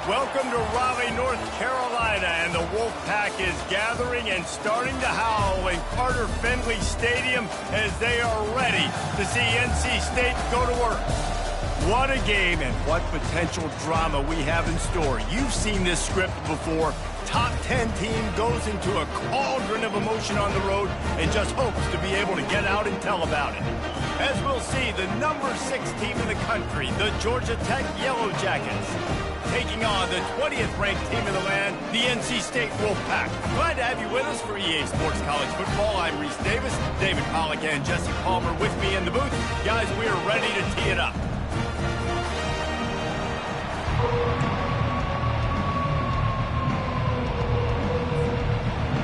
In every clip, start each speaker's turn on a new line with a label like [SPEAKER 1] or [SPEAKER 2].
[SPEAKER 1] Welcome to Raleigh, North Carolina, and the Wolfpack is gathering and starting to howl in Carter Finley Stadium as they are ready to see NC State go to work. What a game and what potential drama we have in store. You've seen this script before. Top 10 team goes into a cauldron of emotion on the road and just hopes to be able to get out and tell about it. As we'll see, the number 6 team in the country, the Georgia Tech Yellow Jackets, taking on the 20th ranked team in the land, the NC State Wolfpack. Glad to have you with us for EA Sports College Football. I'm Reese Davis, David Pollack and Jesse Palmer with me in the booth. Guys, we are ready to tee it up.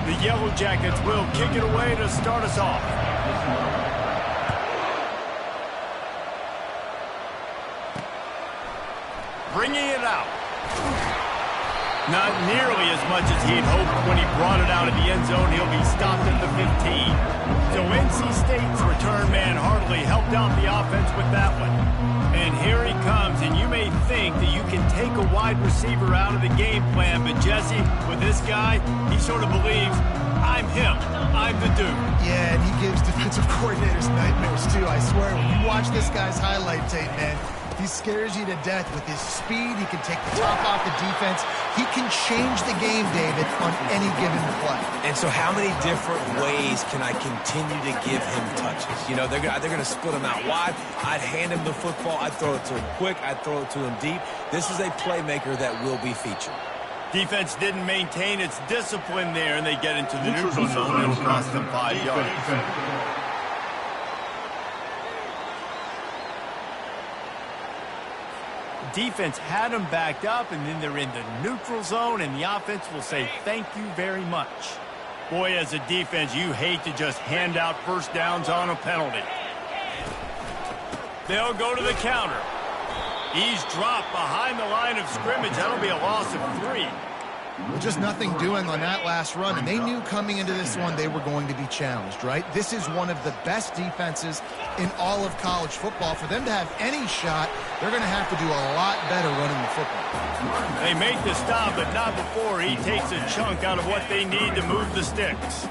[SPEAKER 1] The Yellow Jackets will kick it away to start us off. Bringing it out. Not nearly as much as he'd hoped when he brought it out of the end zone. He'll be stopped at the 15. So NC State's return man hardly helped out the offense with that one. And here he comes, and you may think that you can take a wide receiver out of the game plan, but Jesse, with this guy, he sort of believes, I'm him, I'm the dude.
[SPEAKER 2] Yeah, and he gives defensive coordinators nightmares too, I swear. When you watch this guy's highlight tape, man, he scares you to death with his speed. He can take the top off the defense. He can change the game, David, on any given play.
[SPEAKER 3] And so how many different ways can I continue to give him touches? You know, they're going to split him out wide. I'd hand him the football. I'd throw it to him quick. I'd throw it to him deep. This is a playmaker that will be featured.
[SPEAKER 1] Defense didn't maintain its discipline there, and they get into the neutral zone and cost them 5 yards. Defense had them backed up, and then they're in the neutral zone, and the offense will say thank you very much. Boy, as a defense, you hate to just hand out first downs on a penalty. They'll go to the counter. He's dropped behind the line of scrimmage. That'll be a loss of 3.
[SPEAKER 2] Just nothing doing on that last run, and they knew coming into this one they were going to be challenged, right? This is one of the best defenses in all of college football. For them to have any shot, they're going to have to do a lot better running the football.
[SPEAKER 1] They make the stop, but not before he takes a chunk out of what they need to move the sticks.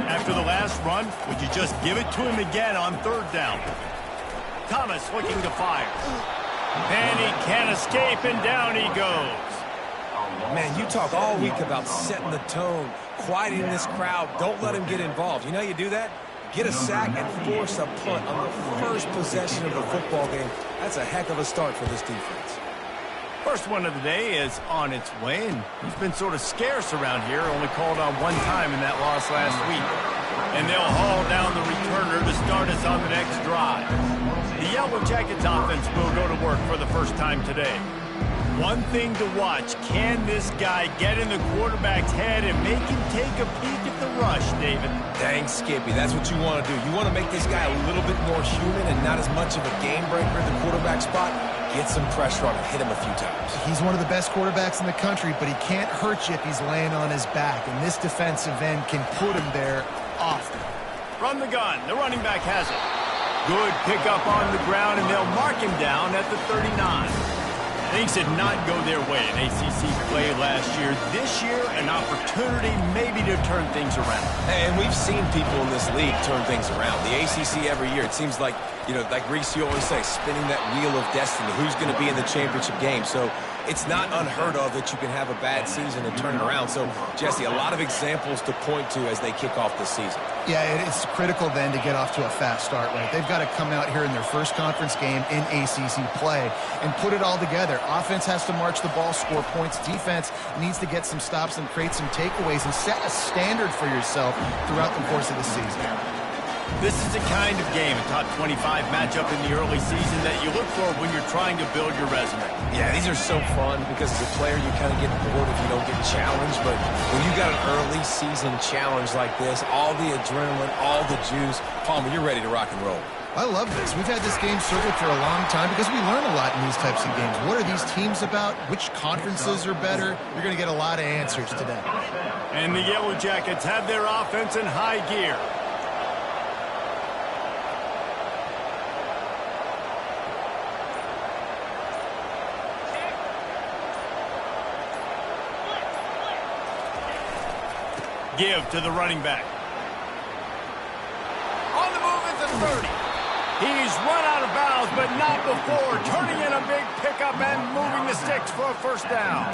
[SPEAKER 1] After the last run, would you just give it to him again on 3rd down? Thomas looking to fire. And he can't escape, and down he goes.
[SPEAKER 3] Man, you talk all week about setting the tone, quieting this crowd. Don't let him get involved. You know how you do that? Get a sack and force a punt on the first possession of the football game. That's a heck of a start for this defense.
[SPEAKER 1] First one of the day is on its way, and he's been sort of scarce around here, only called on 1 time in that loss last week. And they'll haul down the returner to start us on the next drive. The Yellow Jackets offense will go to work for the first time today. One thing to watch, can this guy get in the quarterback's head and make him take a peek at the rush, David?
[SPEAKER 3] Dang, Skippy, that's what you want to do. You want to make this guy a little bit more human and not as much of a game breaker at the quarterback spot. Get some pressure on him, hit him a few times.
[SPEAKER 2] He's one of the best quarterbacks in the country, but he can't hurt you if he's laying on his back, and this defensive end can put him there often.
[SPEAKER 1] From the gun, the running back has it. Good pickup on the ground, and they'll mark him down at the 39. Things did not go their way in ACC play last year. This year, an opportunity maybe to turn things around.
[SPEAKER 3] And we've seen people in this league turn things around. The ACC every year, it seems like, you know, like Reese, you always say, spinning that wheel of destiny. Who's going to be in the championship game? So it's not unheard of that you can have a bad season and turn it around. So, Jesse, a lot of examples to point to as they kick off the season.
[SPEAKER 2] Yeah, it's critical then to get off to a fast start, right? They've got to come out here in their first conference game in ACC play and put it all together. Offense has to march the ball, score points. Defense needs to get some stops and create some takeaways and set a standard for yourself throughout the course of the season.
[SPEAKER 1] This is the kind of game, a top 25 matchup in the early season that you look for when you're trying to build your resume.
[SPEAKER 3] Yeah, these are so fun because as a player you kind of get bored if you don't get challenged. But when you got an early season challenge like this, all the adrenaline, all the juice, Palmer, you're ready to rock and roll.
[SPEAKER 2] I love this. We've had this game circled for a long time because we learn a lot in these types of games. What are these teams about? Which conferences are better? You're going to get a lot of answers today.
[SPEAKER 1] And the Yellow Jackets have their offense in high gear. Give to the running back. On the move at the 30. He's run out of bounds, but not before turning in a big pickup and moving the sticks for a first down.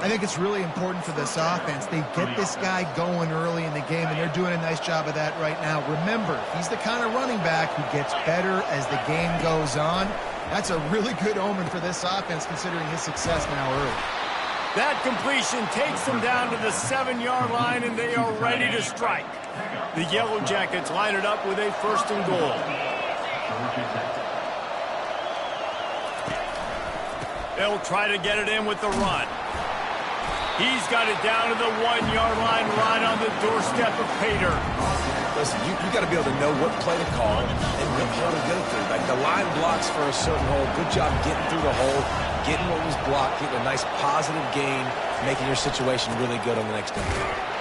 [SPEAKER 2] I think it's really important for this offense. They get this guy going early in the game, and they're doing a nice job of that right now. Remember, he's the kind of running back who gets better as the game goes on. That's a really good omen for this offense, considering his success now early.
[SPEAKER 1] That completion takes them down to the 7-yard line, and they are ready to strike. The Yellow Jackets line it up with a first and goal. They'll try to get it in with the run. He's got it down to the 1-yard line right on the doorstep of Pater.
[SPEAKER 3] Listen, you got to be able to know what play to call and what hole to go through. Like the line blocks for a certain hole. Good job getting through the hole, getting what was blocked, getting a nice positive gain, making your situation really good on the next down.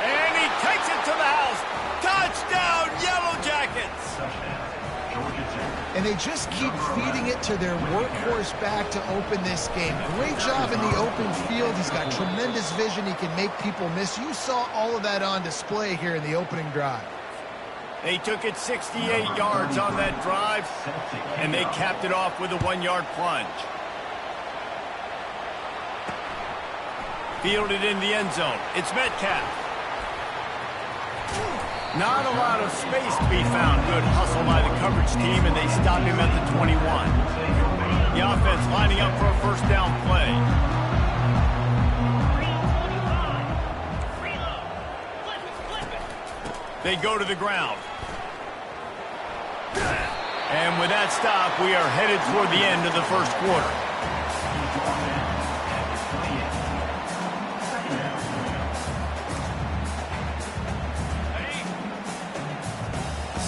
[SPEAKER 1] And he takes it to the house. Touchdown, Yellow Jackets!
[SPEAKER 2] And they just keep feeding it to their workhorse back to open this game. Great job in the open field. He's got tremendous vision. He can make people miss. You saw all of that on display here in the opening drive.
[SPEAKER 1] They took it 68 yards on that drive, and they capped it off with a 1-yard plunge. Fielded in the end zone. It's Metcalf. Not a lot of space to be found. Good hustle by the coverage team, and they stop him at the 21. The offense lining up for a first down play. They go to the ground. And with that stop, we are headed toward the end of the first quarter.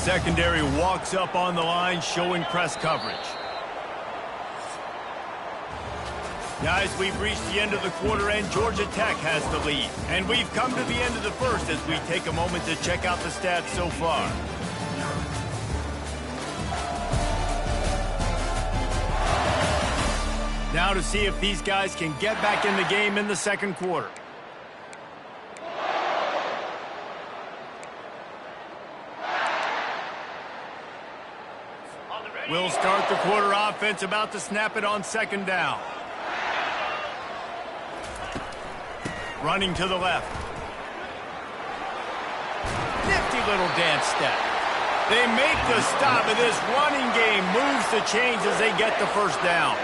[SPEAKER 1] Secondary walks up on the line, showing press coverage. Guys, we've reached the end of the quarter, and Georgia Tech has the lead. And we've come to the end of the first as we take a moment to check out the stats so far. Now to see if these guys can get back in the game in the second quarter. We'll start the quarter offense, about to snap it on second down. Running to the left. Nifty little dance step. They make the stop, and this running game moves the chains as they get the first down.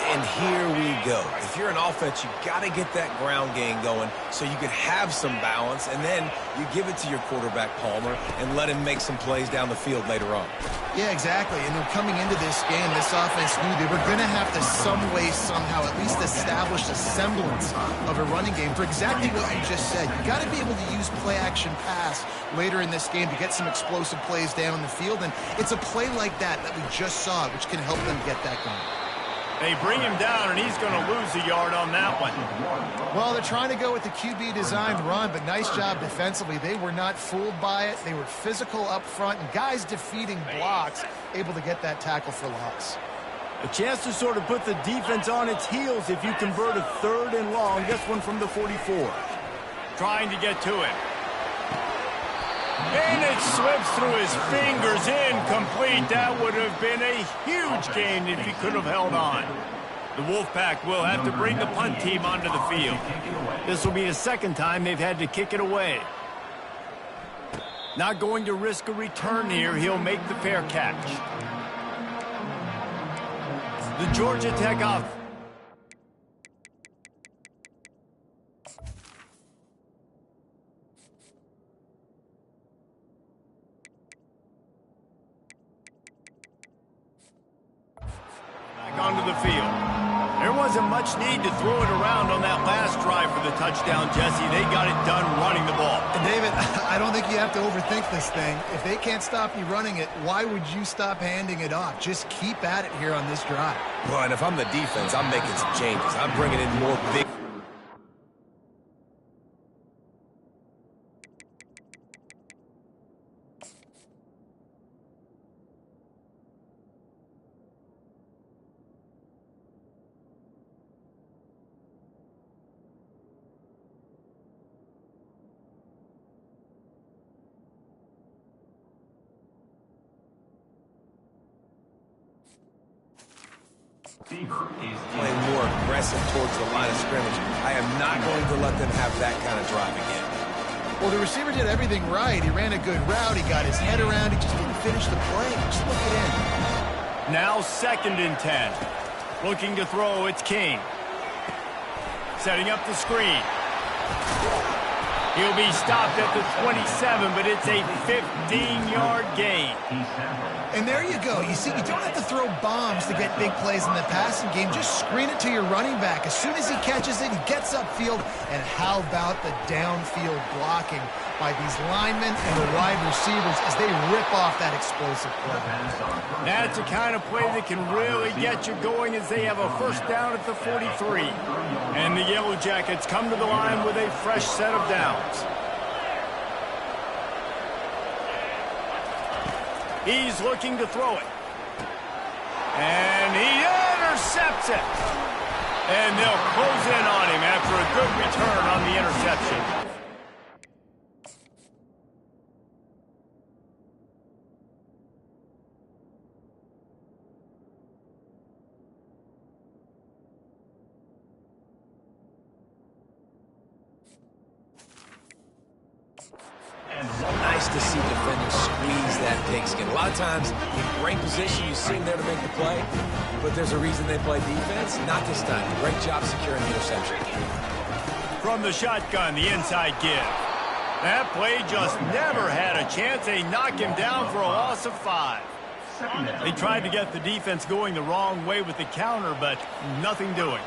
[SPEAKER 3] And here we go. If you're an offense, you got to get that ground game going so you can have some balance, and then you give it to your quarterback, Palmer, and let him make some plays down the field later on.
[SPEAKER 2] Yeah, exactly. And then coming into this game, this offense knew they were going to have to some way, somehow, at least establish a semblance of a running game for exactly what you just said. You got to be able to use play-action pass later in this game to get some explosive plays down the field, and it's a play like that we just saw, which can help them get that going.
[SPEAKER 1] They bring him down, and he's going to lose a yard on that one.
[SPEAKER 2] Well, they're trying to go with the QB-designed run, but nice job defensively. They were not fooled by it. They were physical up front, and guys defeating blocks, able to get that tackle for loss.
[SPEAKER 1] A chance to sort of put the defense on its heels if you convert a 3rd and long. This one from the 44. Trying to get to him. And it slips through his fingers, incomplete. That would have been a huge gain if he could have held on. The Wolfpack will have to bring the punt team onto the field. This will be the second time they've had to kick it away. Not going to risk a return here. He'll make the fair catch. The Georgia Tech offense. Onto the field. There wasn't much need to throw it around on that last drive for the touchdown, Jesse. They got it done running the ball.
[SPEAKER 2] And David, I don't think you have to overthink this thing. If they can't stop you running it, why would you stop handing it off? Just keep at it here on this drive.
[SPEAKER 3] Well, and if I'm the defense, I'm making some changes. I'm bringing in more big... playing more aggressive towards the line of scrimmage. I am not going to let them have that kind of drive again.
[SPEAKER 2] Well, the receiver did everything right. He ran a good route. He got his head around. He just didn't finish the play. Just look it in.
[SPEAKER 1] Now 2nd and 10. Looking to throw, it's King. Setting up the screen. He'll be stopped at the 27, but it's a 15-yard gain.
[SPEAKER 2] And there you go. You see, you don't have to throw bombs to get big plays in the passing game. Just screen it to your running back. As soon as he catches it, he gets upfield. And how about the downfield blocking by these linemen and the wide receivers as they rip off that explosive play.
[SPEAKER 1] That's the kind of play that can really get you going as they have a first down at the 43. And the Yellow Jackets come to the line with a fresh set of downs. He's looking to throw it. And he intercepts it. And they'll close in on him after a good return on the interception.
[SPEAKER 3] Nice to see defenders squeeze that pigskin. A lot of times, in great position, you see them there to make the play, but there's a reason they play defense. Not this time. Great job securing the interception.
[SPEAKER 1] From the shotgun, the inside give. That play just never had a chance. They knock him down for a loss of 5. They tried to get the defense going the wrong way with the counter, but nothing doing.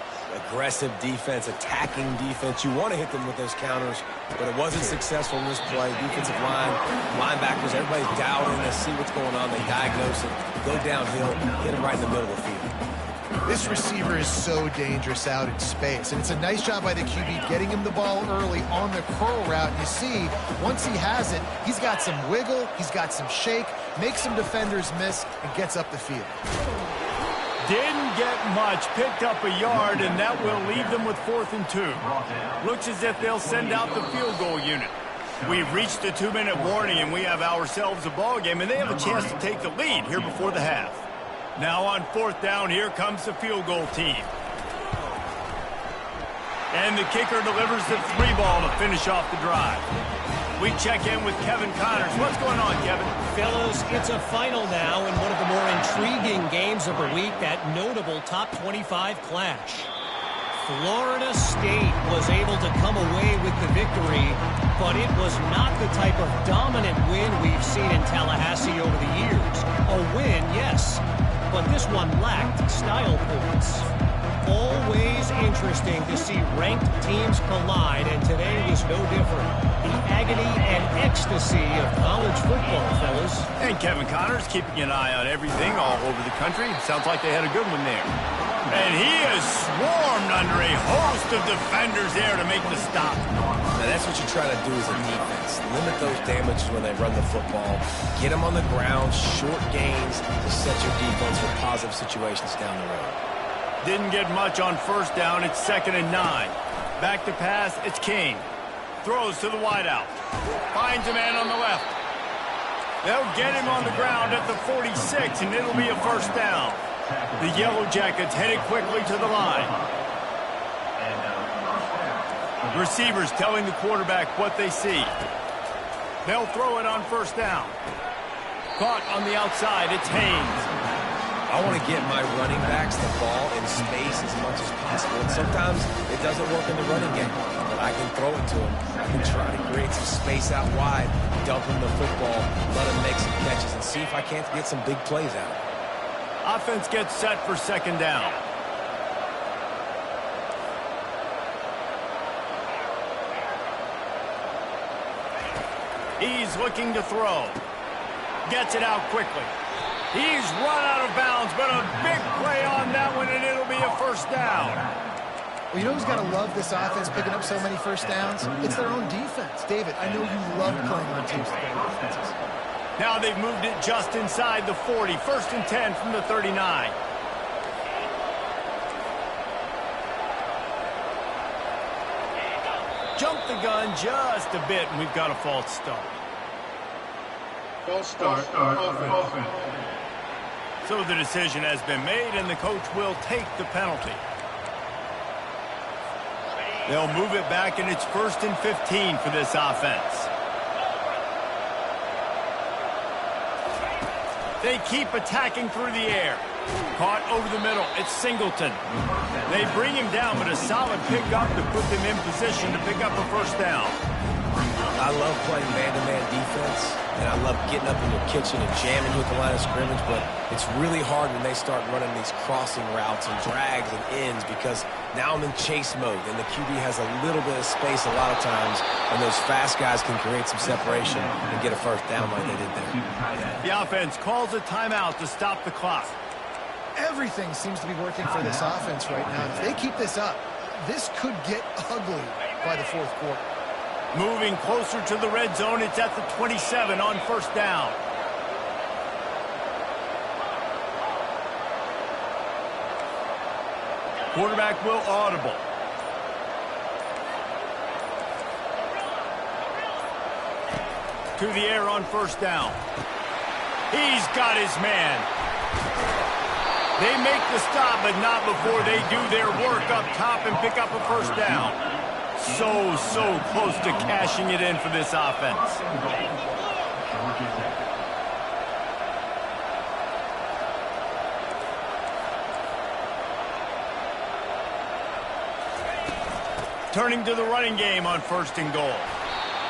[SPEAKER 3] Aggressive defense, attacking defense. You want to hit them with those counters, but it wasn't successful in this play. Defensive line, linebackers, everybody's dialed in to see what's going on. They diagnose it, go downhill, hit him right in the middle of the field.
[SPEAKER 2] This receiver is so dangerous out in space, and it's a nice job by the QB getting him the ball early on the curl route. You see, once he has it, he's got some wiggle, he's got some shake, makes some defenders miss, and gets up the field.
[SPEAKER 1] Didn't get much, picked up a yard, and that will leave them with 4th and 2. Looks as if they'll send out the field goal unit. We've reached the 2-minute warning, and we have ourselves a ball game, and they have a chance to take the lead here before the half. Now on 4th down, here comes the field goal team. And the kicker delivers the 3 ball to finish off the drive. We check in with Kevin Connors. What's going on, Kevin?
[SPEAKER 4] Fellas, it's a final now in one of the more intriguing games of the week, that notable top 25 clash. Florida State was able to come away with the victory, but it was not the type of dominant win we've seen in Tallahassee over the years. A win, yes, but this one lacked style points. Always interesting to see ranked teams collide, and today was no different. The agony and ecstasy of college football, fellas.
[SPEAKER 1] And Kevin Connors keeping an eye on everything all over the country. Sounds like they had a good one there. And he is swarmed under a host of defenders there to make the stop.
[SPEAKER 3] Now that's what you try to do as a defense. Limit those damages when they run the football. Get them on the ground, short gains to set your defense for positive situations down the road.
[SPEAKER 1] Didn't get much on 1st down. It's 2nd and 9. Back to pass, it's King. Throws to the wideout. Finds a man on the left. They'll get him on the ground at the 46, and it'll be a 1st down. The Yellow Jackets headed quickly to the line. Receivers telling the quarterback what they see. They'll throw it on 1st down. Caught on the outside, it's Haynes.
[SPEAKER 3] I want to get my running backs the ball in space as much as possible. And sometimes it doesn't work in the running game, but I can throw it to them. I can try to create some space out wide, dump them the football, let them make some catches, and see if I can't get some big plays out.
[SPEAKER 1] Offense gets set for 2nd down. He's looking to throw. Gets it out quickly. He's run out of bounds, but a big play on that one, and it'll be a 1st down.
[SPEAKER 2] Well, you know who's got to love this offense picking up so many 1st downs? It's their own defense. David, I know you love playing on teams with better defenses.
[SPEAKER 1] Now they've moved it just inside the 40. 1st and 10 from the 39. Jump the gun just a bit, and we've got a false start.
[SPEAKER 5] False start. Offense.
[SPEAKER 1] So the decision has been made, and the coach will take the penalty. They'll move it back, and it's 1st and 15 for this offense. They keep attacking through the air. Caught over the middle. It's Singleton. They bring him down, but a solid pickup to put them in position to pick up a first down.
[SPEAKER 3] I love playing man-to-man defense, and I love getting up in your kitchen and jamming with the line of scrimmage, but it's really hard when they start running these crossing routes and drags and ends because now I'm in chase mode, and the QB has a little bit of space a lot of times, and those fast guys can create some separation and get a first down like they did there.
[SPEAKER 1] The offense calls a timeout to stop the clock.
[SPEAKER 2] Everything seems to be working for this offense right now. If they keep this up, this could get ugly by the 4th quarter.
[SPEAKER 1] Moving closer to the red zone, it's at the 27 on first down. Quarterback will audible. To the air on first down. He's got his man. They make the stop, but not before they do their work up top and pick up a first down. So close to cashing it in for this offense. Turning to the running game on 1st and goal.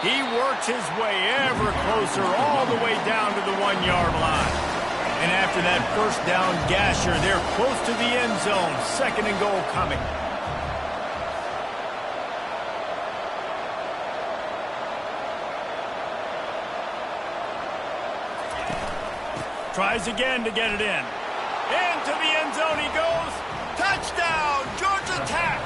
[SPEAKER 1] He works his way ever closer all the way down to the 1-yard line. And after that first down gasher, they're close to the end zone. 2nd and goal coming. Tries again to get it in. Into the end zone he goes. Touchdown, Georgia Tech.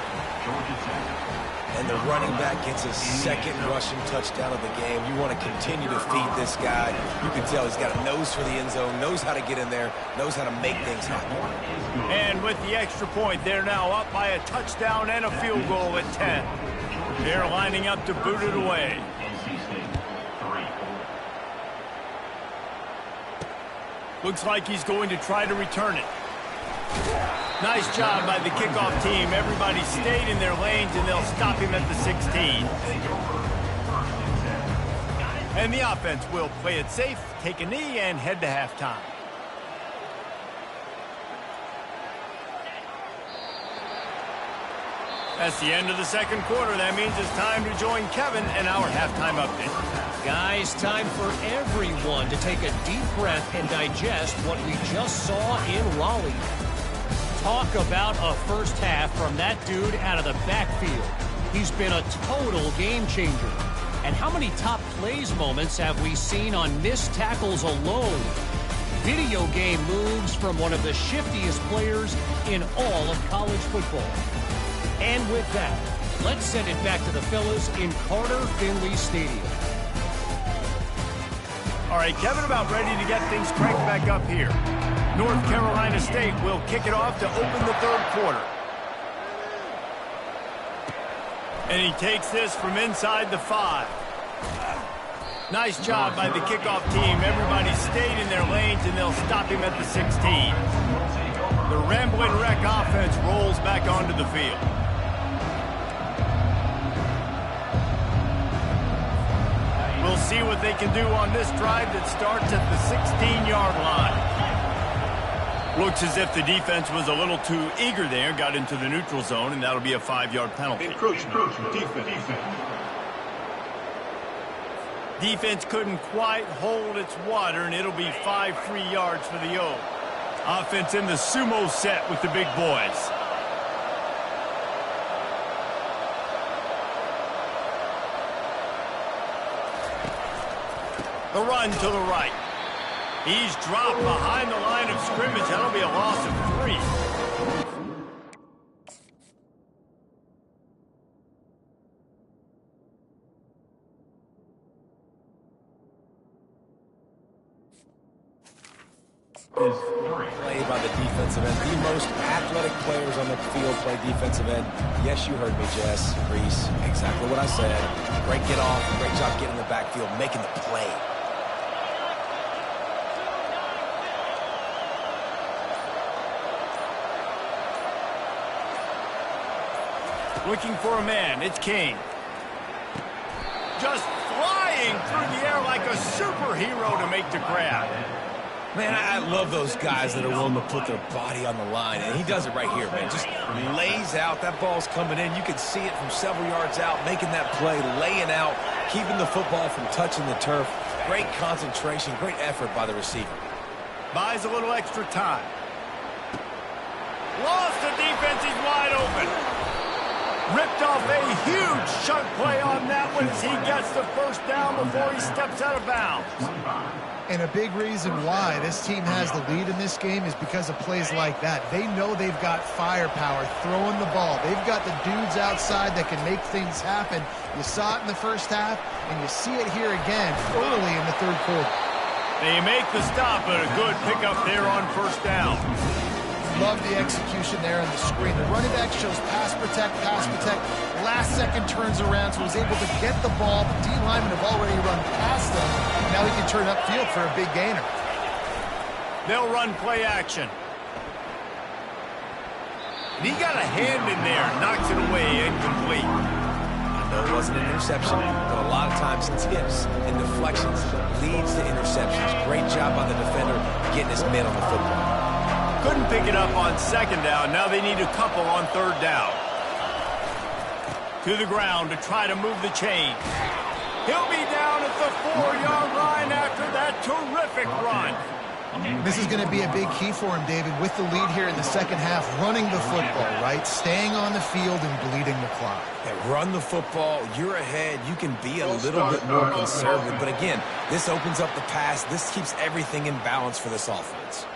[SPEAKER 3] And the running back gets his 2nd rushing touchdown of the game. You want to continue to feed this guy. You can tell he's got a nose for the end zone, knows how to get in there, knows how to make things happen.
[SPEAKER 1] And with the extra point, they're now up by a touchdown and a field goal at 10. They're lining up to boot it away. Looks like he's going to try to return it. Nice job by the kickoff team. Everybody stayed in their lanes, and they'll stop him at the 16. And the offense will play it safe, take a knee, and head to halftime. That's the end of the 2nd quarter. That means it's time to join Kevin and our halftime update.
[SPEAKER 4] Guys, time for everyone to take a deep breath and digest what we just saw in Raleigh. Talk about a first half from that dude out of the backfield. He's been a total game changer. And how many top plays moments have we seen on missed tackles alone? Video game moves from one of the shiftiest players in all of college football. And with that, let's send it back to the fellas in Carter-Finley Stadium.
[SPEAKER 1] All right, Kevin, about ready to get things cranked back up here. North Carolina State will kick it off to open the 3rd quarter. And he takes this from inside the 5. Nice job by the kickoff team. Everybody stayed in their lanes, and they'll stop him at the 16. The Ramblin' Wreck offense rolls back onto the field. We'll see what they can do on this drive that starts at the 16-yard line. Looks as if the defense was a little too eager there, got into the neutral zone, and that'll be a 5-yard penalty. Defense. Defense couldn't quite hold its water, and it'll be 5 free yards for the O. Offense in the sumo set with the big boys. The run to the right. He's dropped behind the line of scrimmage. That'll be a loss of 3.
[SPEAKER 3] Play by the defensive end. The most athletic players on the field play defensive end. Yes, you heard me, Jess, Reese. Exactly what I said. Great get off. Great job getting in the backfield, making the play.
[SPEAKER 1] Looking for a man. It's King. Just flying through the air like a superhero to make the grab.
[SPEAKER 3] Man, I love those guys that are willing to put their body on the line, and he does it right here, man. Just lays out. That ball's coming in. You can see it from several yards out, making that play, laying out, keeping the football from touching the turf. Great concentration, great effort by the receiver.
[SPEAKER 1] Buys a little extra time. Lost the defense. He's wide open. Ripped off a huge chunk play on that one as he gets the first down before he steps out of bounds.
[SPEAKER 2] And a big reason why this team has the lead in this game is because of plays like that. They know they've got firepower throwing the ball. They've got the dudes outside that can make things happen. You saw it in the first half, and you see it here again early in the third quarter.
[SPEAKER 1] They make the stop, but a good pickup there on first down.
[SPEAKER 2] Love the execution there on the screen. The running back shows pass protect. Last second turns around, so he's able to get the ball. The D linemen have already run past them. Now he can turn upfield for a big gainer.
[SPEAKER 1] They'll run play action. And he got a hand in there, knocks it away, incomplete.
[SPEAKER 3] I know it wasn't an interception, but a lot of times tips and deflections leads to interceptions. Great job by the defender getting his mid on the football.
[SPEAKER 1] Couldn't pick it up on second down. Now they need a couple on third down. To the ground to try to move the chain. He'll be down at the 4-yard line after that terrific run.
[SPEAKER 2] This is going to be a big key for him, David, with the lead here in the second half, running the football, right? Staying on the field and bleeding the clock.
[SPEAKER 3] Yeah, run the football. You're ahead. You can be a little bit more conservative. But again, this opens up the pass. This keeps everything in balance for this offense.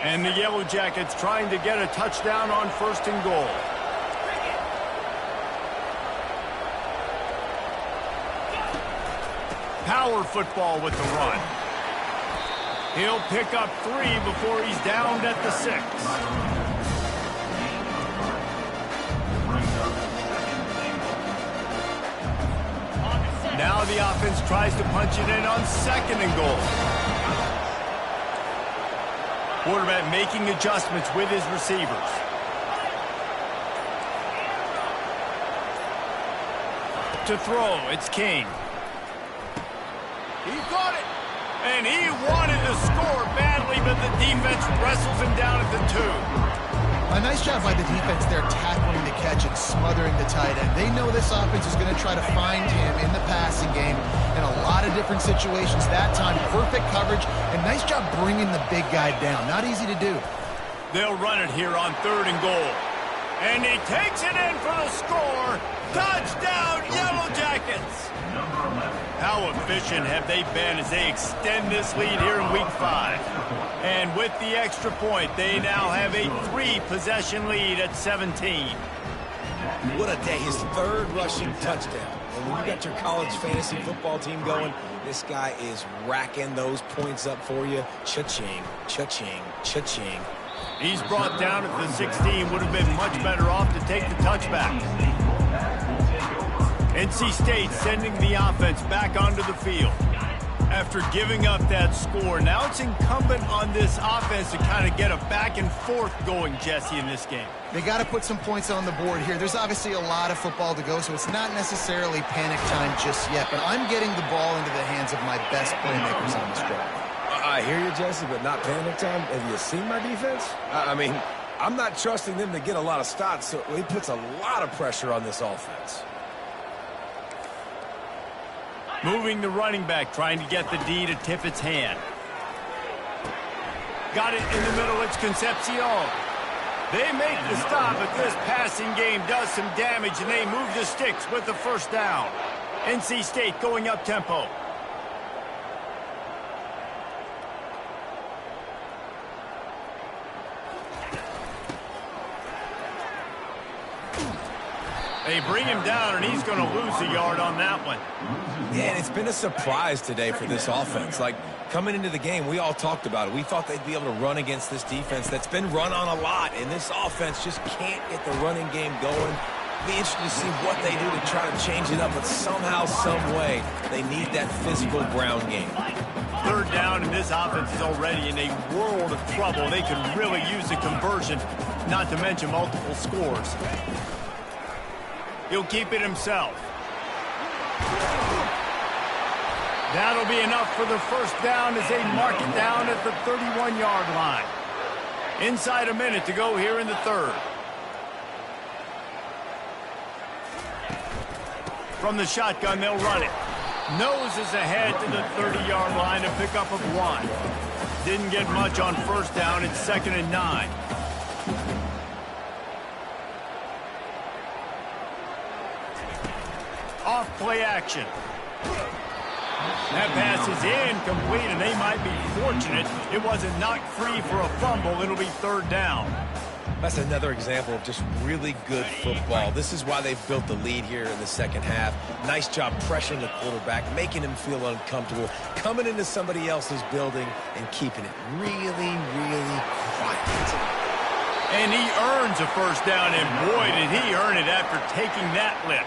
[SPEAKER 1] And the Yellow Jackets trying to get a touchdown on first and goal. Power football with the run. He'll pick up 3 before he's downed at the 6. Now the offense tries to punch it in on second and goal. Quarterback making adjustments with his receivers. To throw, it's King. He got it. And he wanted to score badly, but the defense wrestles him down at the 2.
[SPEAKER 2] A nice job by the defense there, tackling the catch and smothering the tight end. They know this offense is going to try to find him in the passing game in a lot of different situations. That time, perfect coverage, and nice job bringing the big guy down. Not easy to do.
[SPEAKER 1] They'll run it here on third and goal. And he takes it in for the score. Touchdown, Yellow Jackets! How efficient have they been as they extend this lead here in Week 5? And with the extra point, they now have a 3-possession lead at 17.
[SPEAKER 3] What a day. His third rushing touchdown. And when you got your college fantasy football team going, this guy is racking those points up for you. Cha-ching, cha-ching, cha-ching.
[SPEAKER 1] He's brought down at the 16. Would have been much better off to take the touchback. NC State sending the offense back onto the field. After giving up that score, now it's incumbent on this offense to kind of get a back and forth going, Jesse, in this game.
[SPEAKER 2] They got to put some points on the board here. There's obviously a lot of football to go, so it's not necessarily panic time just yet, but I'm getting the ball into the hands of my best playmakers on this drive.
[SPEAKER 3] I hear you, Jesse, but not panic time. Have you seen my defense? I mean, I'm not trusting them to get a lot of stops, so it puts a lot of pressure on this offense.
[SPEAKER 1] Moving the running back, trying to get the D to tip its hand. Got it in the middle, it's Concepcion. They make the stop, but this passing game does some damage, and they move the sticks with the first down. NC State going up tempo. They bring him down, and he's going to lose a yard on that one.
[SPEAKER 3] Yeah, and it's been a surprise today for this offense. Like, coming into the game, we all talked about it. We thought they'd be able to run against this defense that's been run on a lot, and this offense just can't get the running game going. Be interested to see what they do to try to change it up, but somehow, some way, they need that physical ground game.
[SPEAKER 1] Third down, and this offense is already in a world of trouble. They could really use a conversion. not to mention multiple scores. He'll keep it himself. That'll be enough for the first down as they mark it down at the 31-yard line. Inside a minute to go here in the third. From the shotgun, they'll run it. Noses ahead to the 30-yard line, a pickup of 1. Didn't get much on first down. It's 2nd and 9. Off play action. That pass is incomplete, and they might be fortunate it wasn't knocked free for a fumble. It'll be 3rd down.
[SPEAKER 3] That's another example of just really good football. This is why they've built the lead here in the second half. Nice job pressuring the quarterback, making him feel uncomfortable, coming into somebody else's building and keeping it really, really quiet.
[SPEAKER 1] And he earns a first down, and boy, did he earn it after taking that lift.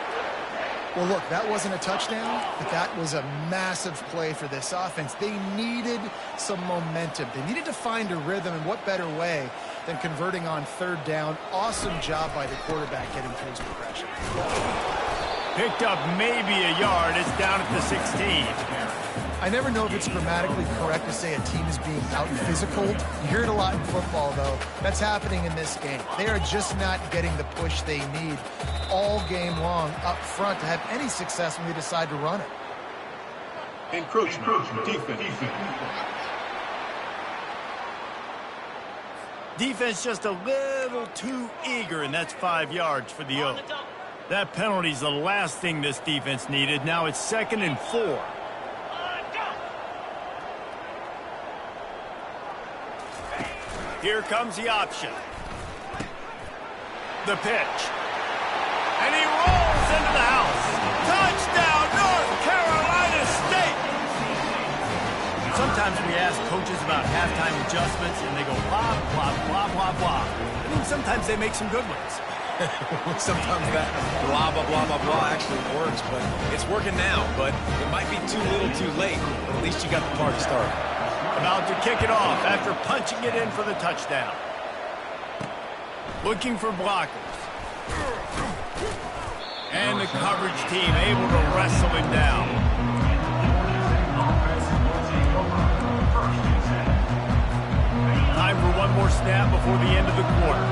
[SPEAKER 2] Well, look, that wasn't a touchdown, but that was a massive play for this offense. They needed some momentum. They needed to find a rhythm, and what better way than converting on 3rd down. Awesome job by the quarterback getting through his progression.
[SPEAKER 1] Picked up maybe a yard. It's down at the 16.
[SPEAKER 2] I never know if it's grammatically correct to say a team is being out-physical. You hear it a lot in football, though. That's happening in this game. They are just not getting the push they need all game long up front to have any success when they decide to run it.
[SPEAKER 5] Encroachment. Defense.
[SPEAKER 1] Defense just a little too eager, and that's 5 yards for the O. That penalty's the last thing this defense needed. Now it's 2nd and 4. Here comes the option. The pitch. And he rolls into the house. Touchdown, North Carolina State! Sometimes we ask coaches about halftime adjustments, and they go blah, blah, blah, blah, blah. I mean, sometimes they make some good ones.
[SPEAKER 3] Sometimes that blah, blah, blah, blah, blah actually works, but it's working now. But it might be too little too late, but at least you got the party started.
[SPEAKER 1] About to kick it off after punching it in for the touchdown. Looking for blockers. And the coverage team able to wrestle him down. Time for one more snap before the end of the quarter.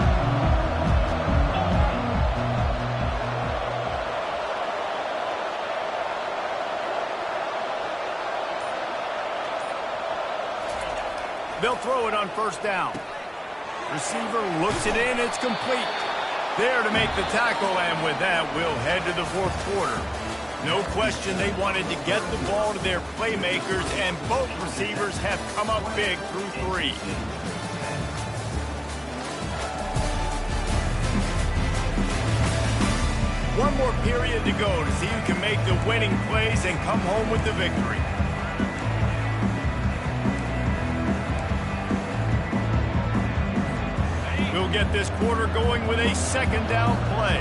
[SPEAKER 1] They'll throw it on first down. Receiver looks it in. It's complete. There to make the tackle, and with that, we'll head to the 4th quarter. No question they wanted to get the ball to their playmakers, and both receivers have come up big through 3. One more period to go to see who can make the winning plays and come home with the victory. We'll get this quarter going with a 2nd down play.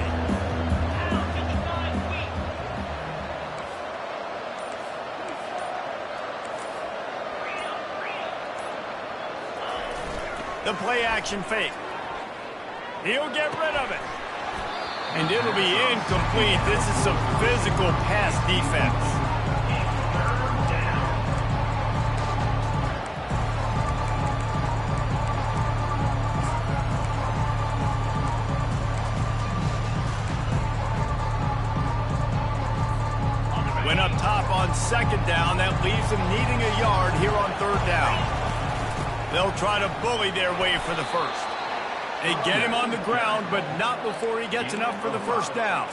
[SPEAKER 1] The play action fake. He'll get rid of it. And it'll be incomplete. This is some physical pass defense. Went up top on 2nd down. That leaves them needing a yard here on 3rd down. They'll try to bully their way for the first. They get him on the ground, but not before he gets enough for the first down.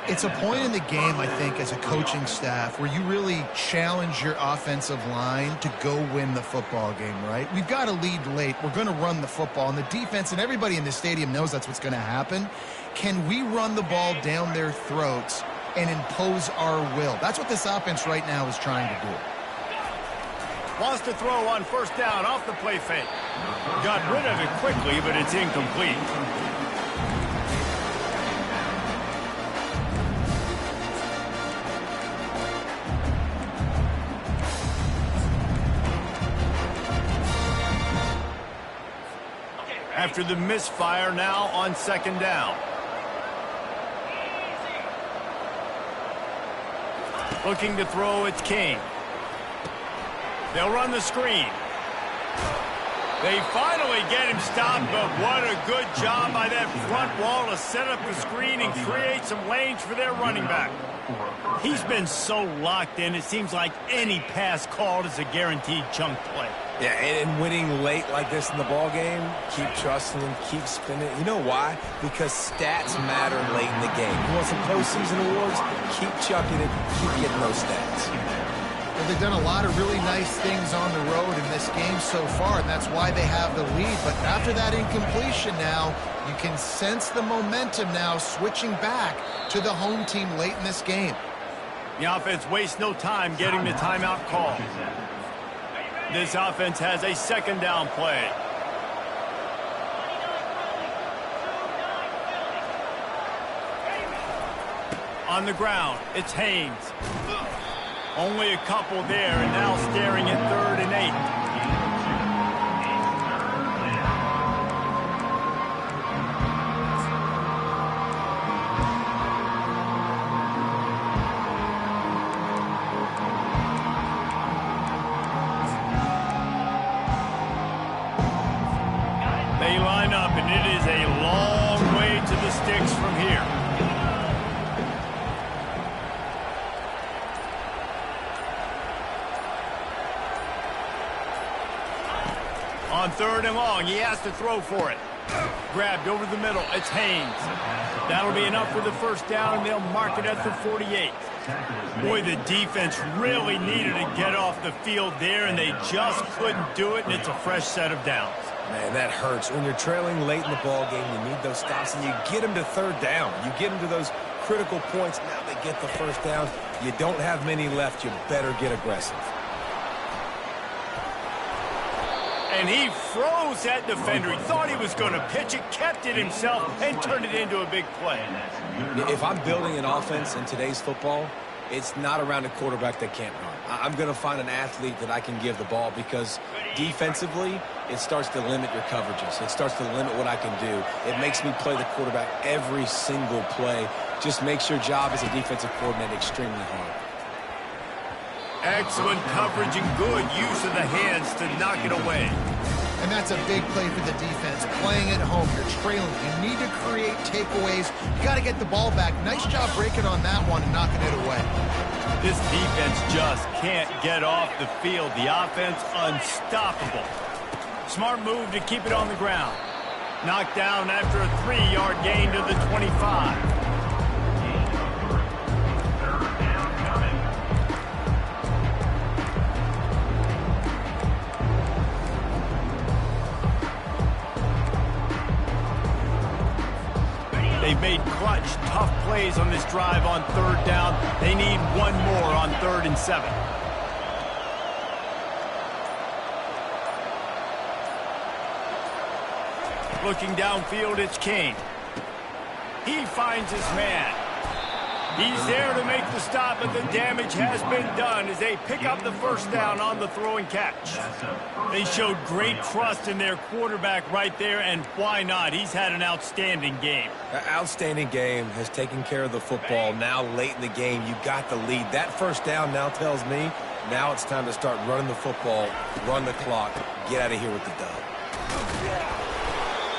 [SPEAKER 2] It's a point in the game, I think, as a coaching staff where you really challenge your offensive line to go win the football game, right? We've got to lead late. We're going to run the football, and the defense and everybody in the stadium knows that's what's going to happen. Can we run the ball down their throats and impose our will? That's what this offense right now is trying to do.
[SPEAKER 1] Wants to throw on first down off the play fake. Got rid of it quickly, but it's incomplete. after the misfire now on second down. Looking to throw, it's King. They'll run the screen. They finally get him stopped, but what a good job by that front wall to set up the screen and create some lanes for their running back. He's been so locked in, it seems like any pass called is a guaranteed chunk play.
[SPEAKER 3] Yeah, and winning late like this in the ball game, keep trusting him, keep spinning. You know why? Because stats matter late in the game. You want some postseason awards? Keep chucking it, keep getting those stats.
[SPEAKER 2] Well, they've done a lot of really nice things on the road in this game so far, and that's why they have the lead. But after that incompletion now, you can sense the momentum now switching back to the home team late in this game.
[SPEAKER 1] The offense wastes no time getting the timeout call. This offense has a second down play. On the ground, it's Haynes. Only a couple there, and now staring at 3rd and 8. They line up, and it is a long way to the sticks from here. On 3rd and long, he has to throw for it. Grabbed over the middle, it's Haynes. That'll be enough for the first down, and they'll mark it at the 48. Boy, the defense really needed to get off the field there, and they just couldn't do it, and it's a fresh set of downs.
[SPEAKER 3] Man, that hurts. When you're trailing late in the ball game, you need those stops, and you get them to 3rd down. You get them to those critical points. Now they get the first down. You don't have many left. You better get aggressive.
[SPEAKER 1] And he froze that defender. He thought he was going to pitch it, kept it himself, and turned it into a big play.
[SPEAKER 3] If I'm building an offense in today's football, it's not around a quarterback that can't run. I'm going to find an athlete that I can give the ball because defensively, it starts to limit your coverages. It starts to limit what I can do. It makes me play the quarterback every single play. Just makes your job as a defensive coordinator extremely hard.
[SPEAKER 1] Excellent coverage and good use of the hands to knock it away.
[SPEAKER 2] And that's a big play for the defense. Playing at home, you're trailing. You need to create takeaways. You got to get the ball back. Nice job breaking on that one and knocking it away.
[SPEAKER 1] This defense just can't get off the field. The offense unstoppable. Smart move to keep it on the ground. Knocked down after a 3-yard gain to the 25. They've made clutch, tough plays on this drive on 3rd down. They need one more on 3rd and 7. Looking downfield, it's King. He finds his man. He's there to make the stop, but the damage has been done as they pick up the first down on the throw and catch. They showed great trust in their quarterback right there, and why not? He's had an outstanding game.
[SPEAKER 3] An outstanding game, has taken care of the football. Now late in the game, you got the lead. That first down now tells me now it's time to start running the football, run the clock, get out of here with the dub.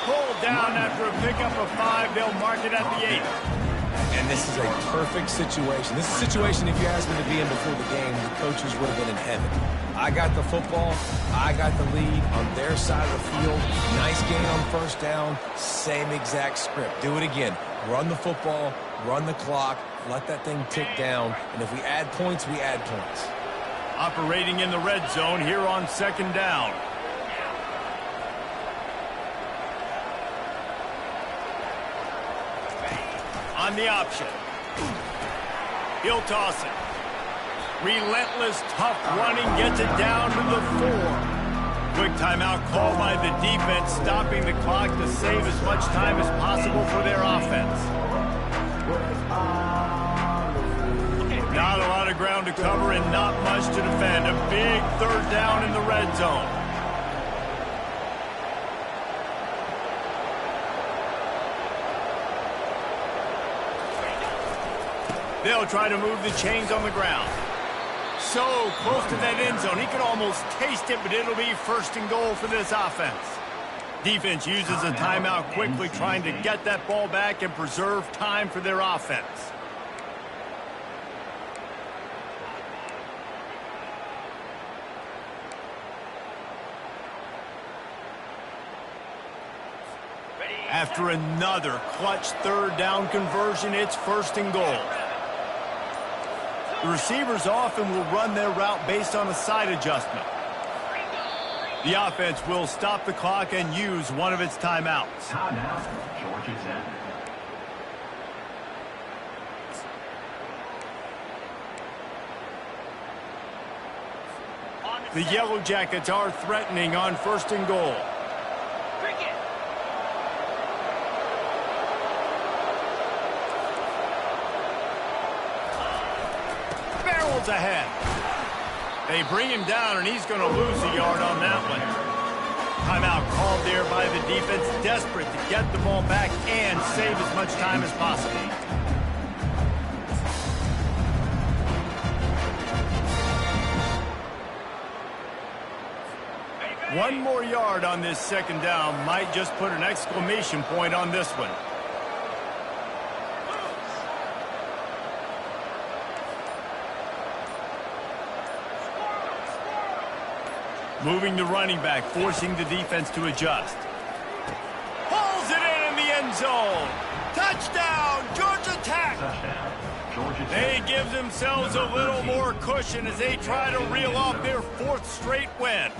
[SPEAKER 1] Pulled down after a pickup of 5. They'll mark it at the 8.
[SPEAKER 3] And this is a perfect situation. This is a situation, if you asked me to be in before the game, the coaches would have been in heaven. I got the football. I got the lead on their side of the field. Nice gain on first down. Same exact script. Do it again. Run the football, run the clock, let that thing tick down. And if we add points, we add points.
[SPEAKER 1] Operating in the red zone here on 2nd down. On the option. He'll toss it. Relentless, tough running gets it down to the 4. Quick timeout called by the defense, stopping the clock to save as much time as possible for their offense. Not a lot of ground to cover and not much to defend. A big 3rd down in the red zone. They'll try to move the chains on the ground. So close to that end zone. He can almost taste it, but it'll be 1st and goal for this offense. Defense uses a timeout quickly, trying to get that ball back and preserve time for their offense. After another clutch 3rd down conversion, it's 1st and goal. The receivers often will run their route based on a side adjustment. The offense will stop the clock and use one of its timeouts. The Yellow Jackets are threatening on 1st and goal. Barrels ahead. They bring him down, and he's going to lose a yard on that one. Timeout called there by the defense, desperate to get the ball back and save as much time as possible. One more yard on this 2nd down might just put an exclamation point on this one. Moving the running back, forcing the defense to adjust. Pulls it in the end zone. Touchdown, Georgia Tech. They give themselves a little more cushion as they try to reel off their 4th straight win.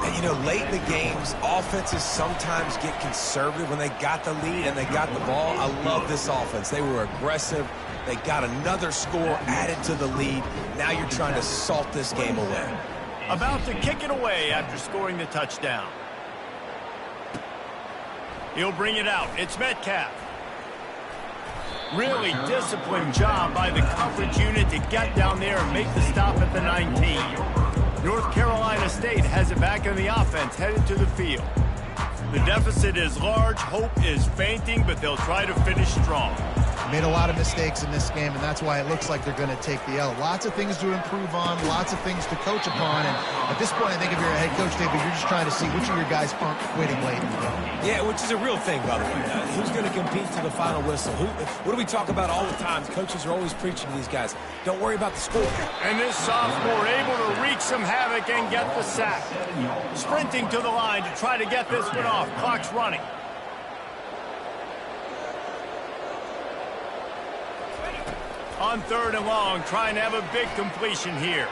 [SPEAKER 3] And, you know, late in the games, offenses sometimes get conservative when they got the lead and they got the ball. I love this offense. They were aggressive. They got another score added to the lead. Now you're trying to salt this game away.
[SPEAKER 1] About to kick it away after scoring the touchdown. He'll bring it out. It's Metcalf. Really disciplined job by the coverage unit to get down there and make the stop at the 19. North Carolina State has it back in the offense, headed to the field. The deficit is large. Hope is fainting, but they'll try to finish strong.
[SPEAKER 2] Made a lot of mistakes in this game, and that's why it looks like they're going to take the L. Lots of things to improve on, lots of things to coach upon, and at this point, I think if you're a head coach, David, you're just trying to see which of your guys aren't quitting late in the game.
[SPEAKER 3] Yeah, which is a real thing, by the way. Who's going to compete to the final whistle? What do we talk about all the time? Coaches are always preaching to these guys. Don't worry about the score.
[SPEAKER 1] And this sophomore able to wreak some havoc and get the sack. Sprinting to the line to try to get this one off. Clock's running. On 3rd and long, trying to have a big completion here.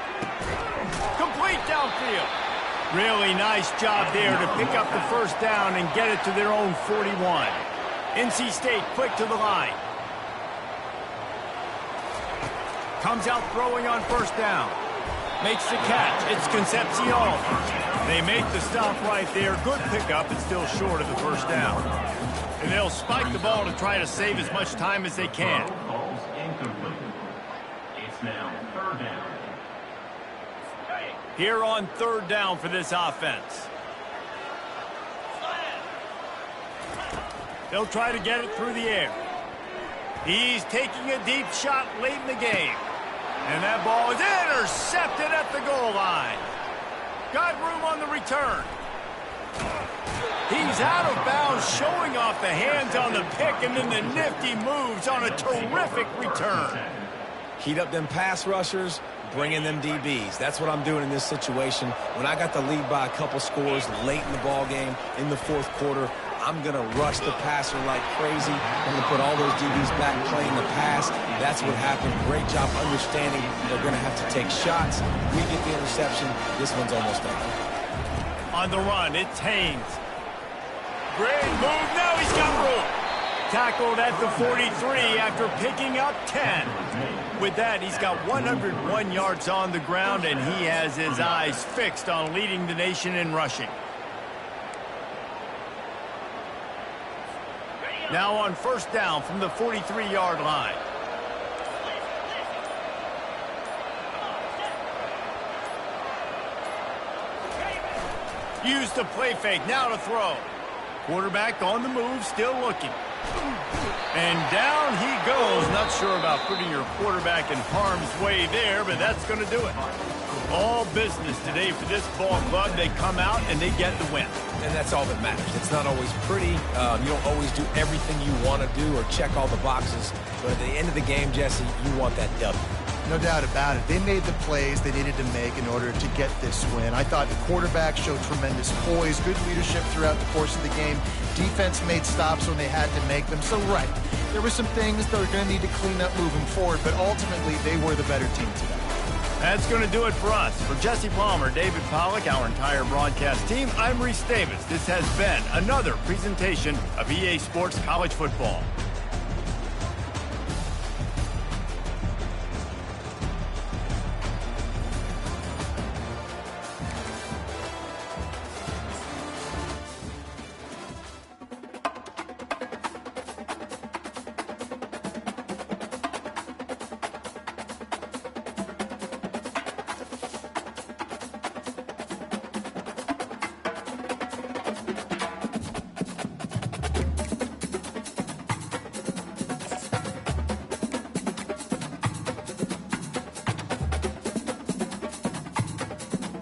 [SPEAKER 1] Complete downfield. Really nice job there to pick up the 1st down and get it to their own 41. NC State quick to the line. Comes out throwing on 1st down. Makes the catch. It's Concepcion. They make the stop right there. Good pickup, but still short of the 1st down. And they'll spike the ball to try to save as much time as they can.
[SPEAKER 6] Now, 3rd down.
[SPEAKER 1] Here on 3rd down for this offense. They'll try to get it through the air. He's taking a deep shot late in the game. And that ball is intercepted at the goal line. Got room on the return. He's out of bounds, showing off the hands on the pick, and then the nifty moves on a terrific return.
[SPEAKER 3] Heat up them pass rushers, bring in them DBs. That's what I'm doing in this situation. When I got the lead by a couple scores late in the ball game, in the 4th quarter, I'm going to rush the passer like crazy. I'm going to put all those DBs back playing the pass. That's what happened. Great job understanding they're going to have to take shots. We get the interception. This one's almost done.
[SPEAKER 1] On the run, it's Haynes. Great move. Now he's got room. Tackled at the 43 after picking up 10. With that, he's got 101 yards on the ground, and he has his eyes fixed on leading the nation in rushing. Now on 1st down from the 43-yard line. Use the play fake, now to throw. Quarterback on the move, still looking. And down he goes, not Not sure about putting your quarterback in harm's way there, but that's going to do it. All business today for this ball club. They come out and they get the win.
[SPEAKER 3] And that's all that matters. It's not always pretty. You don't always do everything you want to do or check all the boxes. But at the end of the game, Jesse, you want that W.
[SPEAKER 2] No doubt about it. They made the plays they needed to make in order to get this win. I thought the quarterback showed tremendous poise, good leadership throughout the course of the game. Defense made stops when they had to make them. So, right, there were some things they're going to need to clean up moving forward, but ultimately they were the better team today.
[SPEAKER 1] That's going to do it for us. For Jesse Palmer, David Pollack, our entire broadcast team, I'm Reese Davis. This has been another presentation of EA Sports College Football.